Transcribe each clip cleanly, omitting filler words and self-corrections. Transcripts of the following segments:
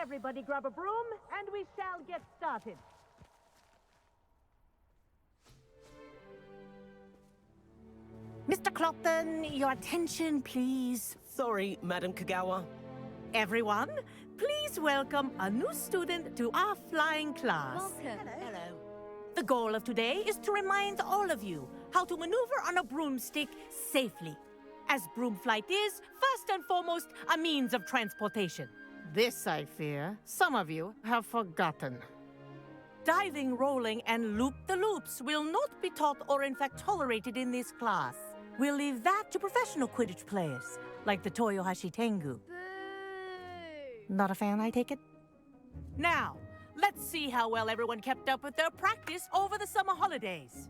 Everybody grab a broom, and we shall get started. Mr. Clopton, your attention, please. Sorry, Madam Kagawa. Everyone, please welcome a new student to our flying class. Welcome. Hello. The goal of today is to remind all of you how to maneuver on a broomstick safely, as broom flight is, first and foremost, a means of transportation. This, I fear, some of you have forgotten. Diving, rolling, and loop-the-loops will not be taught or in fact tolerated in this class. We'll leave that to professional Quidditch players, like the Toyohashi Tengu. Boo! Not a fan, I take it? Now, let's see how well everyone kept up with their practice over the summer holidays.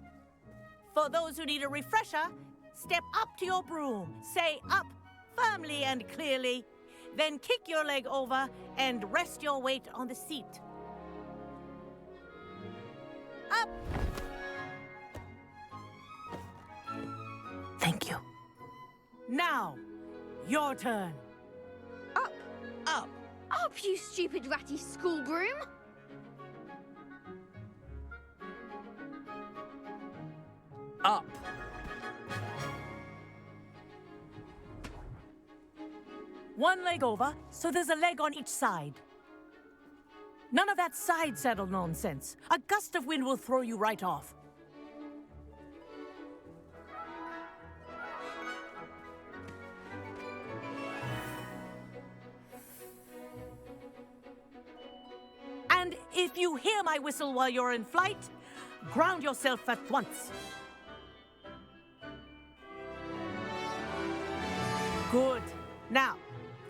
For those who need a refresher, step up to your broom, say up firmly and clearly, then kick your leg over and rest your weight on the seat. Up! Thank you. Now, your turn. Up! Up. Up, you stupid ratty school broom! Up. One leg over, so there's a leg on each side. None of that side saddle nonsense. A gust of wind will throw you right off. And if you hear my whistle while you're in flight, ground yourself at once. Good. Now,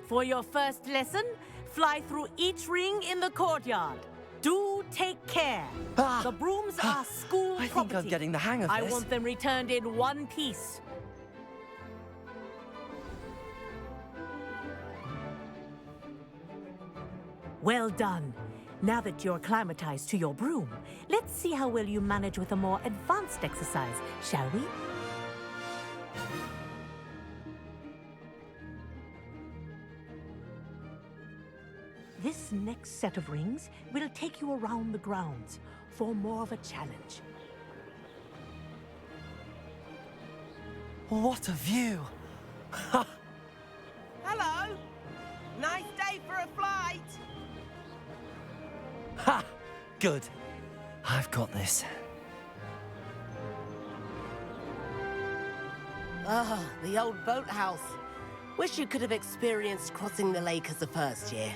for your first lesson, fly through each ring in the courtyard. Do take care. The brooms are school I property. think I'm getting the hang of this. I want them returned in one piece. Well done. Now that you're acclimatized to your broom, let's see how well you manage with a more advanced exercise, shall we? This next set of rings will take you around the grounds for more of a challenge. What a view! Hello! Nice day for a flight! Ha! Good. I've got this. Ah, the old boathouse. Wish you could have experienced crossing the lake as a first year.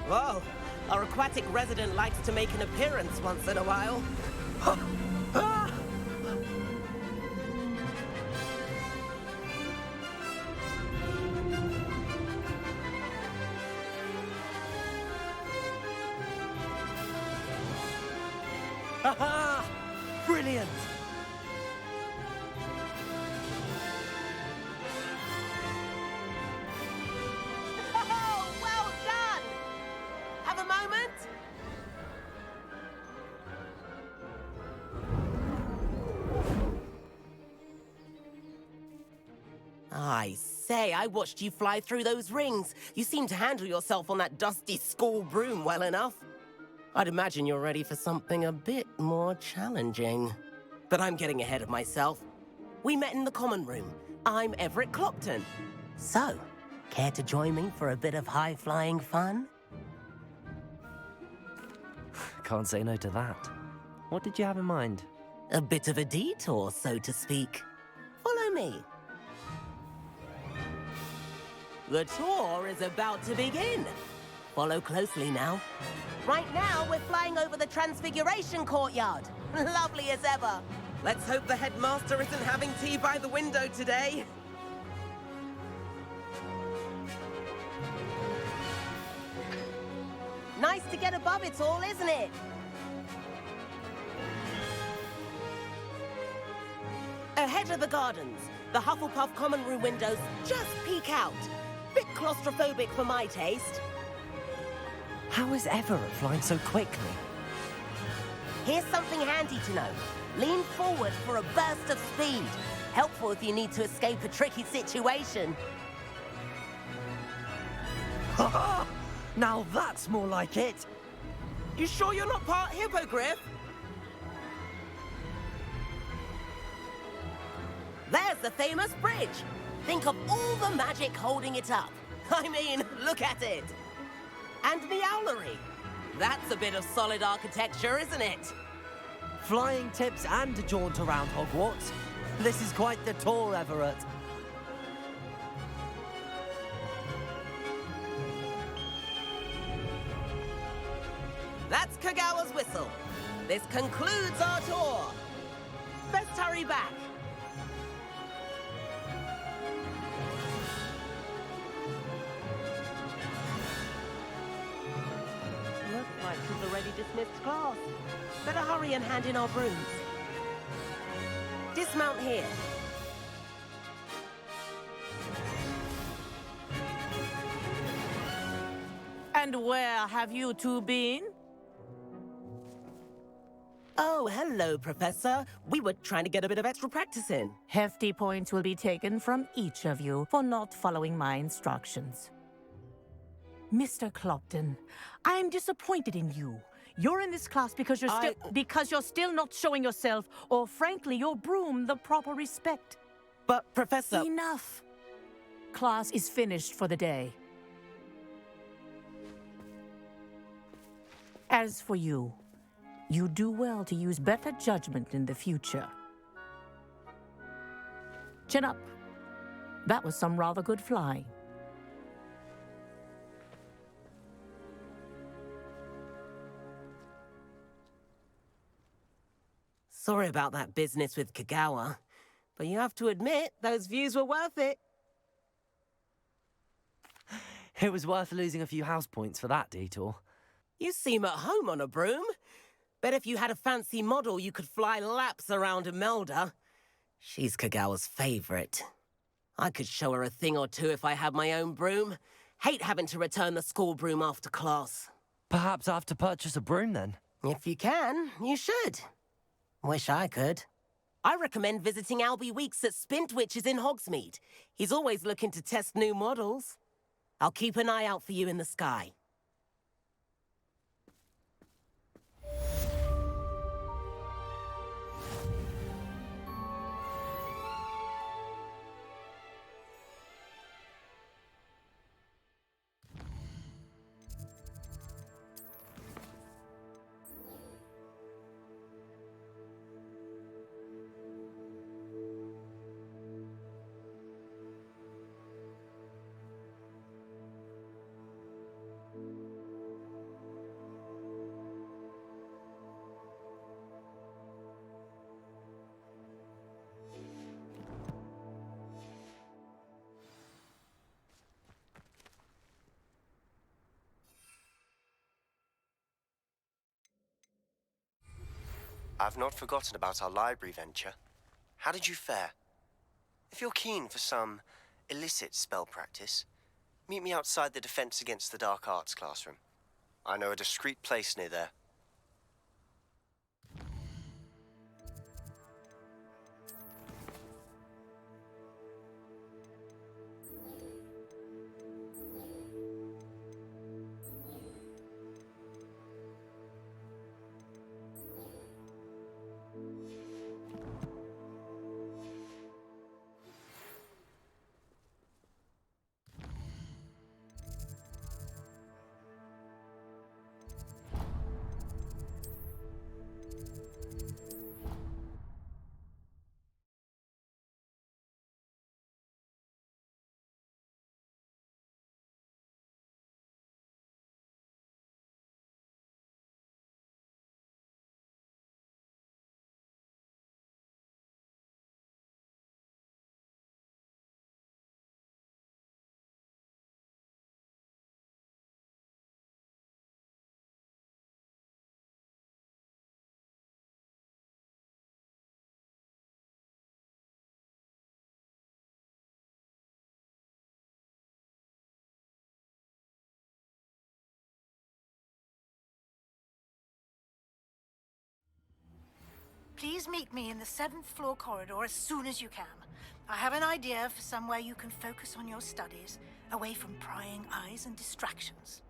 Whoa, our aquatic resident likes to make an appearance once in a while. Ha-ha! Brilliant! Oh, well done! Have a moment? I say, I watched you fly through those rings. You seem to handle yourself on that dusty school broom well enough. I'd imagine you're ready for something a bit more challenging. But I'm getting ahead of myself. We met in the common room. I'm Everett Clopton. So, care to join me for a bit of high-flying fun? Can't say no to that. What did you have in mind? A bit of a detour, so to speak. Follow me. The tour is about to begin. Follow closely now. Right now, we're flying over the Transfiguration Courtyard. Lovely as ever. Let's hope the headmaster isn't having tea by the window today. Nice to get above it all, isn't it? Ahead of the gardens, the Hufflepuff common room windows just peek out. Bit claustrophobic for my taste. How is Everett flying so quickly? Here's something handy to know. Lean forward for a burst of speed. Helpful if you need to escape a tricky situation. Now that's more like it. You sure you're not part hippogriff? There's the famous bridge. Think of all the magic holding it up. I mean, look at it. And the owlery. That's a bit of solid architecture, isn't it? Flying tips and a jaunt around Hogwarts. This is quite the tour, Everett. That's Kagawa's whistle. This concludes our tour. Best hurry back. Looks like she's already dismissed class. Better hurry and hand in our brooms. Dismount here. And where have you two been? Oh, hello, Professor. We were trying to get a bit of extra practice in. Hefty points will be taken from each of you for not following my instructions. Mr. Clopton, I'm disappointed in you. You're in this class because you're still not showing yourself, or frankly, your broom the proper respect. But, Professor... Enough. Class is finished for the day. As for you, you do well to use better judgment in the future. Chin up. That was some rather good flying. Sorry about that business with Kagawa, but you have to admit, those views were worth it. It was worth losing a few house points for that detour. You seem at home on a broom. Bet if you had a fancy model, you could fly laps around Imelda. She's Kagawa's favorite. I could show her a thing or two if I had my own broom. Hate having to return the school broom after class. Perhaps I have to purchase a broom then. If you can, you should. Wish I could. I recommend visiting Albie Weeks at Spintwitches in Hogsmeade. He's always looking to test new models. I'll keep an eye out for you in the sky. I've not forgotten about our library venture. How did you fare? If you're keen for some illicit spell practice, meet me outside the Defense Against the Dark Arts classroom. I know a discreet place near there. Please meet me in the 7th floor corridor as soon as you can. I have an idea for somewhere you can focus on your studies, away from prying eyes and distractions.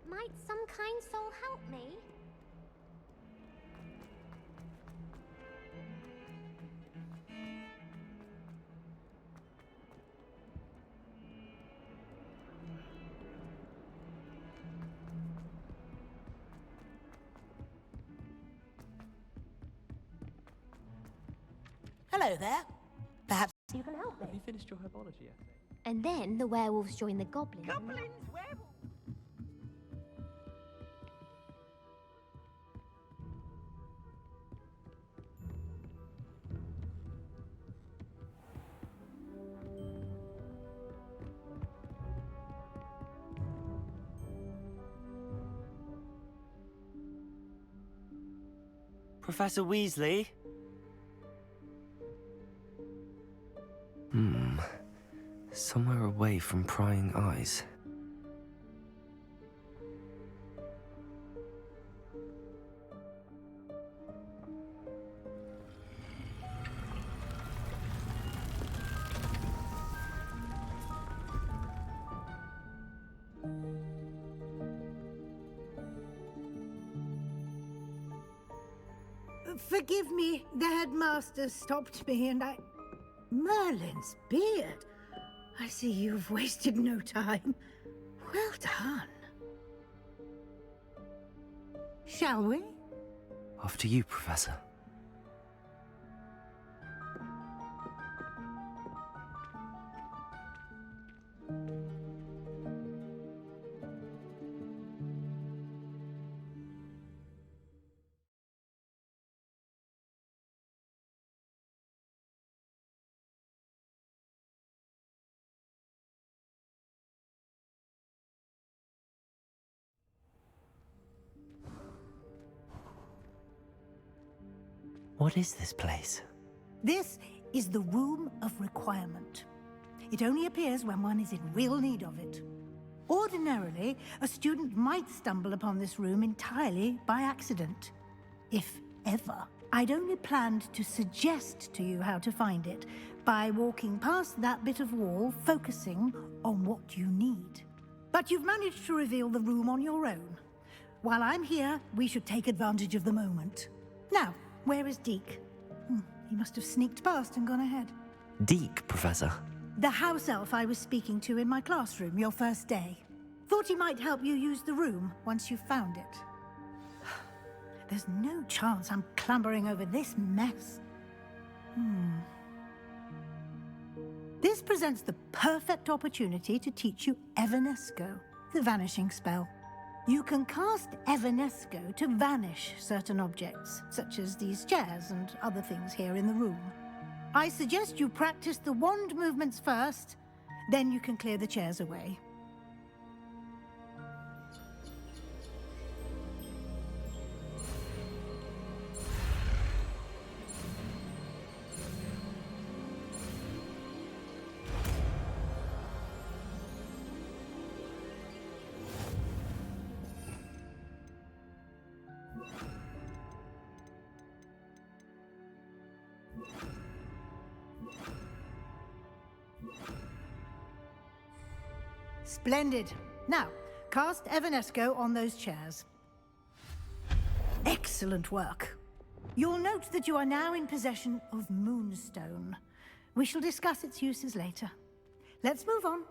Might some kind soul help me? Hello there. Perhaps you can help me. Have you finished your herbology essay? And then the werewolves join the goblins. Goblins, werewolves. Professor Weasley? Somewhere away from prying eyes. Forgive me, the headmaster stopped me and I... Merlin's beard. I see you've wasted no time. Well done. Shall we? After you, Professor. What is this place? This is the Room of Requirement. It only appears when one is in real need of it. Ordinarily, a student might stumble upon this room entirely by accident. If ever. I'd only planned to suggest to you how to find it by walking past that bit of wall, focusing on what you need. But you've managed to reveal the room on your own. While I'm here, we should take advantage of the moment. Now, where is Deke? He must have sneaked past and gone ahead. Deke, Professor. The house elf I was speaking to in my classroom your first day. Thought he might help you use the room once you've found it. There's no chance I'm clambering over this mess. This presents the perfect opportunity to teach you Evanesco, the vanishing spell. You can cast Evanesco to vanish certain objects, such as these chairs and other things here in the room. I suggest you practice the wand movements first, then you can clear the chairs away. Splendid. Now, cast Evanesco on those chairs. Excellent work. You'll note that you are now in possession of Moonstone. We shall discuss its uses later. Let's move on.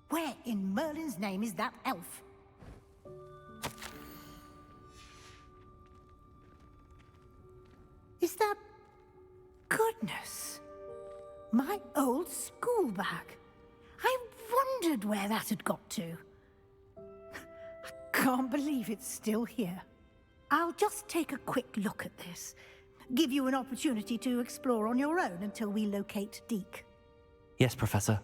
Where in Merlin's name is that elf? Is that... Goodness! My old school bag. I wondered where that had got to. I can't believe it's still here. I'll just take a quick look at this. Give you an opportunity to explore on your own until we locate Deke. Yes, Professor.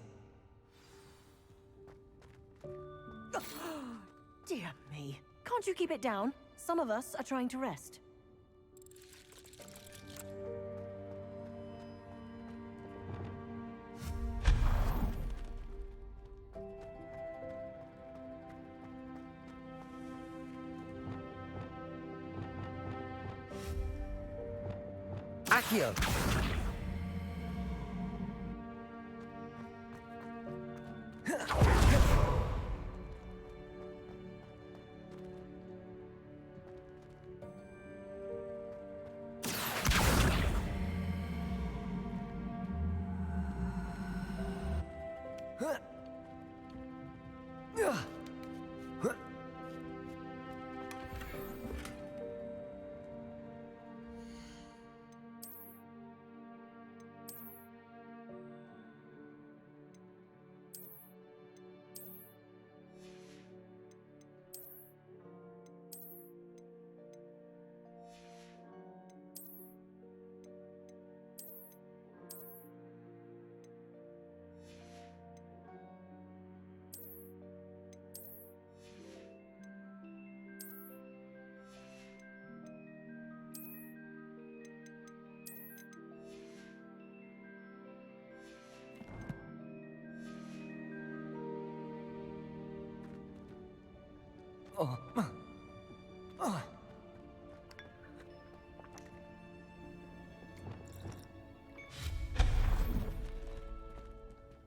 Dear me. Can't you keep it down? Some of us are trying to rest. Accio!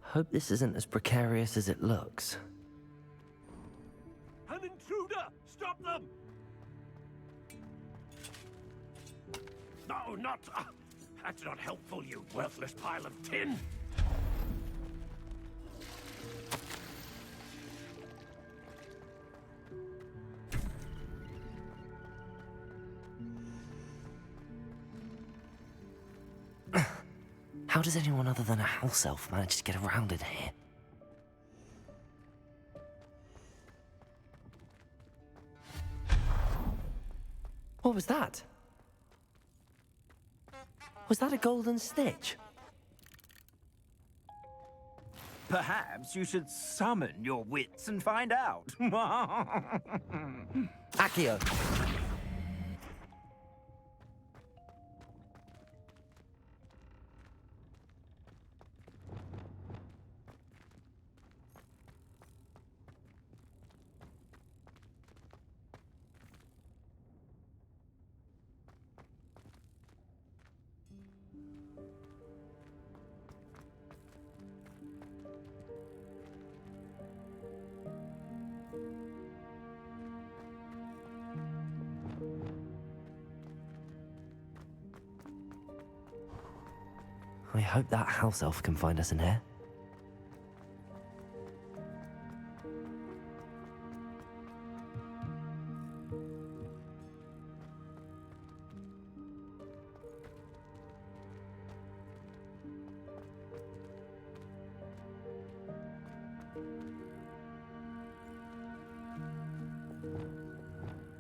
Hope this isn't as precarious as it looks. An intruder! Stop them! No, not... that's not helpful, you worthless pile of tin! How does anyone other than a house elf manage to get around in here? What was that? Was that a golden snitch? Perhaps you should summon your wits and find out. Accio! I hope that house elf can find us in here.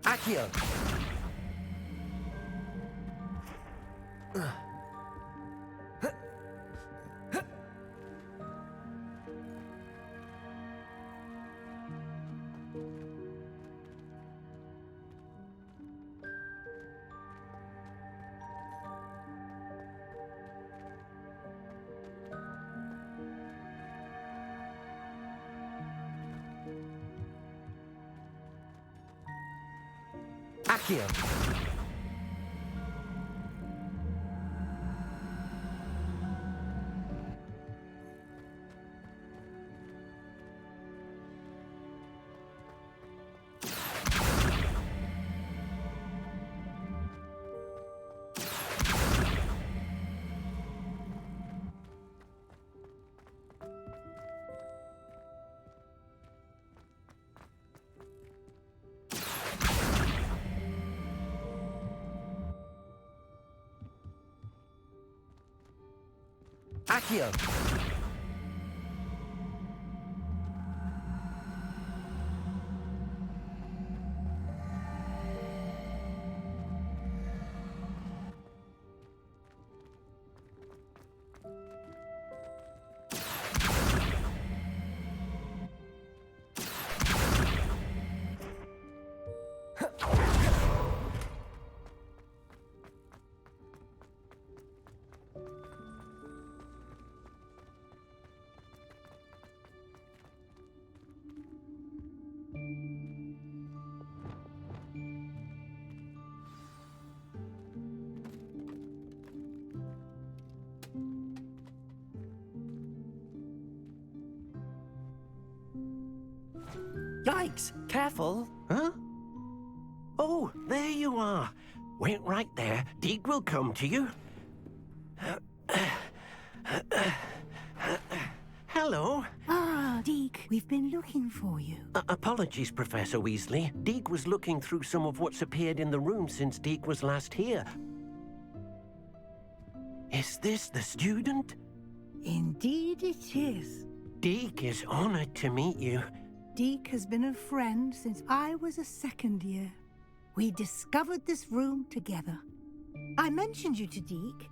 Accio! Accio! Accio! Yikes! Careful! Huh? Oh, there you are. Wait right there. Deke will come to you. Hello. Ah, Deke, we've been looking for you. Apologies, Professor Weasley. Deke was looking through some of what's appeared in the room since Deke was last here. Is this the student? Indeed it is. Deke is honored to meet you. Deke has been a friend since I was a second year. We discovered this room together. I mentioned you to Deke.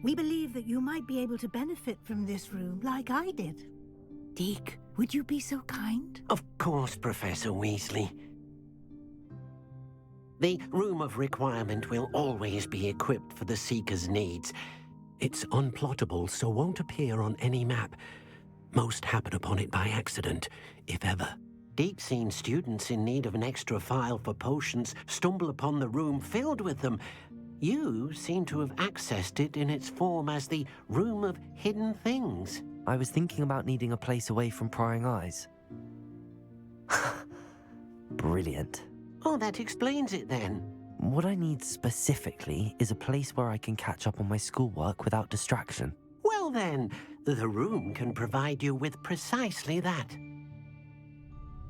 We believe that you might be able to benefit from this room like I did. Deke, would you be so kind? Of course, Professor Weasley. The Room of Requirement will always be equipped for the Seeker's needs. It's unplottable, so won't appear on any map. Most happen upon it by accident, if ever. Deke's seen students in need of an extra file for potions stumble upon the room filled with them. You seem to have accessed it in its form as the Room of Hidden Things. I was thinking about needing a place away from prying eyes. Brilliant. Oh, that explains it then. What I need specifically is a place where I can catch up on my schoolwork without distraction. Well then, the room can provide you with precisely that.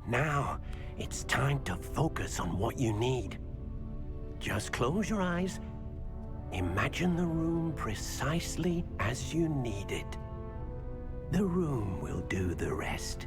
Now, it's time to focus on what you need. Just close your eyes. Imagine the room precisely as you need it. The room will do the rest.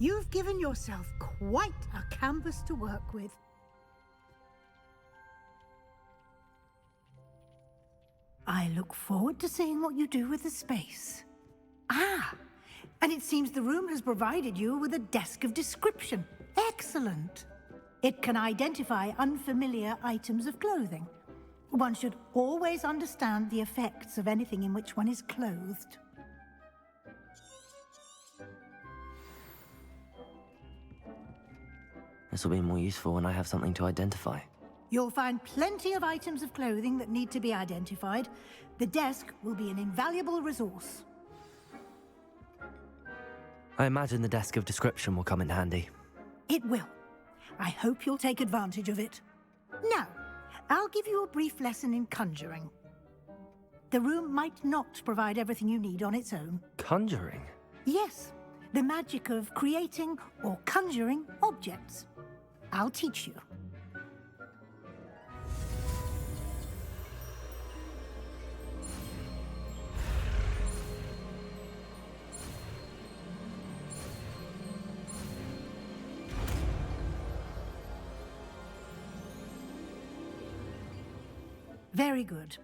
You've given yourself quite a canvas to work with. I look forward to seeing what you do with the space. Ah, and it seems the room has provided you with a desk of description. Excellent. It can identify unfamiliar items of clothing. One should always understand the effects of anything in which one is clothed. This will be more useful when I have something to identify. You'll find plenty of items of clothing that need to be identified. The desk will be an invaluable resource. I imagine the desk of description will come in handy. It will. I hope you'll take advantage of it. Now, I'll give you a brief lesson in conjuring. The room might not provide everything you need on its own. Conjuring? Yes, the magic of creating or conjuring objects. I'll teach you. Very good.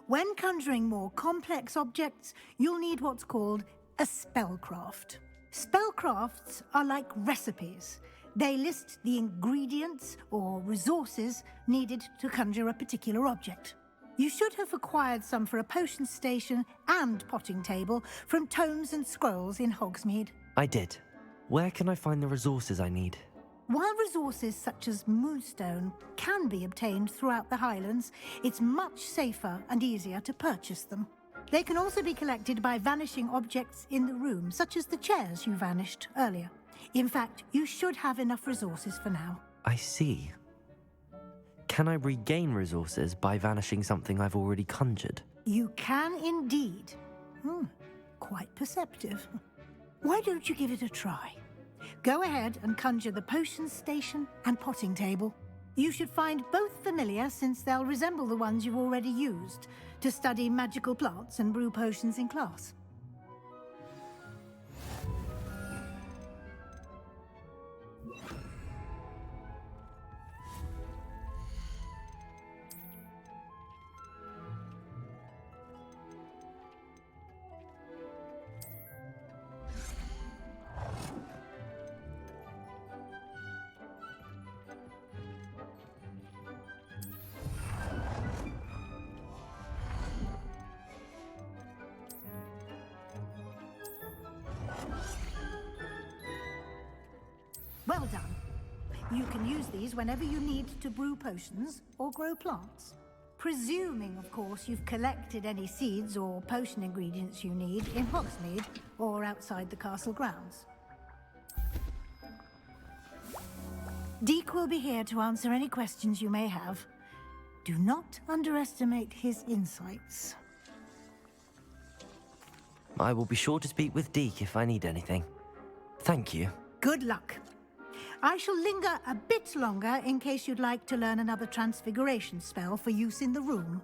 When conjuring more complex objects, you'll need what's called a spellcraft. Spellcrafts are like recipes. They list the ingredients or resources needed to conjure a particular object. You should have acquired some for a potion station and potting table from tomes and scrolls in Hogsmeade. I did. Where can I find the resources I need? While resources such as moonstone can be obtained throughout the Highlands, it's much safer and easier to purchase them. They can also be collected by vanishing objects in the room, such as the chairs you vanished earlier. In fact, you should have enough resources for now. I see. Can I regain resources by vanishing something I've already conjured? You can indeed. Quite perceptive. Why don't you give it a try? Go ahead and conjure the potion station and potting table. You should find both familiar, since they'll resemble the ones you've already used to study magical plants and brew potions in class. Well done. You can use these whenever you need to brew potions or grow plants. Presuming, of course, you've collected any seeds or potion ingredients you need in Hogsmeade or outside the castle grounds. Deek will be here to answer any questions you may have. Do not underestimate his insights. I will be sure to speak with Deke if I need anything. Thank you. Good luck. I shall linger a bit longer in case you'd like to learn another transfiguration spell for use in the room.